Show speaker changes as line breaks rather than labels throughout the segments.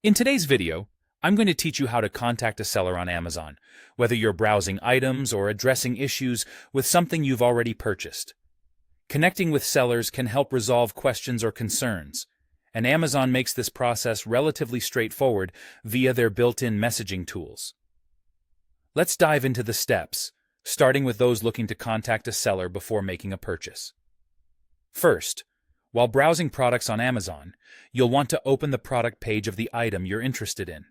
In today's video, I'm going to teach you how to contact a seller on Amazon, whether you're browsing items or addressing issues with something you've already purchased. Connecting with sellers can help resolve questions or concerns, and Amazon makes this process relatively straightforward via their built-in messaging tools. Let's dive into the steps, starting with those looking to contact a seller before making a purchase. First, while browsing products on Amazon, you'll want to open the product page of the item you're interested in.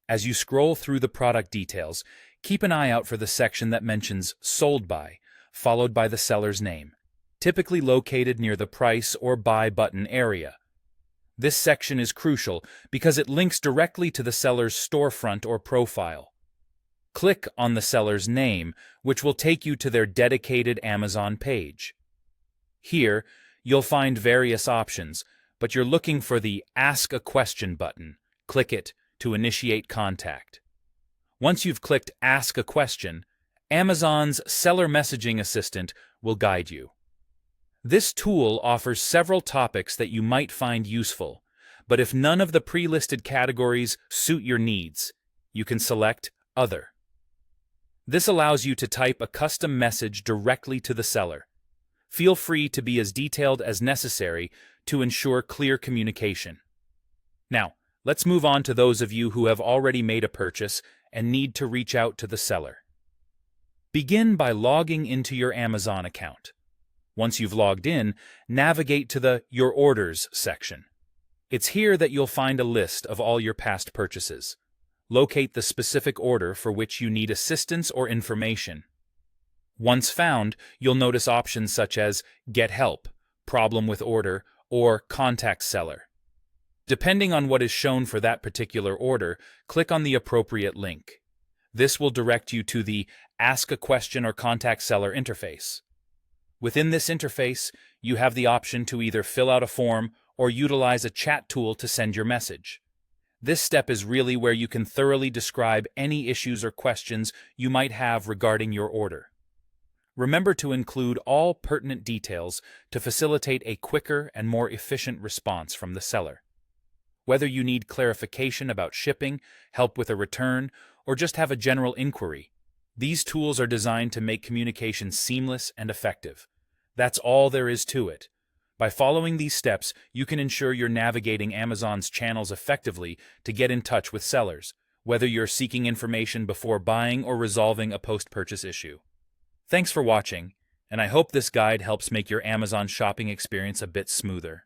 As you scroll through the product details, keep an eye out for the section that mentions Sold By, followed by the seller's name, typically located near the Price or Buy button area. This section is crucial because it links directly to the seller's storefront or profile. Click on the seller's name, which will take you to their dedicated Amazon page. Here, you'll find various options, but you're looking for the Ask a Question button. Click it to initiate contact. Once you've clicked Ask a Question, Amazon's Seller Messaging Assistant will guide you. This tool offers several topics that you might find useful, but if none of the pre-listed categories suit your needs, you can select Other. This allows you to type a custom message directly to the seller. Feel free to be as detailed as necessary to ensure clear communication. Now, let's move on to those of you who have already made a purchase and need to reach out to the seller. Begin by logging into your Amazon account. Once you've logged in, navigate to the Your Orders section. It's here that you'll find a list of all your past purchases. Locate the specific order for which you need assistance or information. Once found, you'll notice options such as Get Help, Problem with Order, or Contact Seller. Depending on what is shown for that particular order, click on the appropriate link. This will direct you to the Ask a Question or Contact Seller interface. Within this interface, you have the option to either fill out a form or utilize a chat tool to send your message. This step is really where you can thoroughly describe any issues or questions you might have regarding your order. Remember to include all pertinent details to facilitate a quicker and more efficient response from the seller. Whether you need clarification about shipping, help with a return, or just have a general inquiry, these tools are designed to make communication seamless and effective. That's all there is to it. By following these steps, you can ensure you're navigating Amazon's channels effectively to get in touch with sellers, whether you're seeking information before buying or resolving a post-purchase issue. Thanks for watching, and I hope this guide helps make your Amazon shopping experience a bit smoother.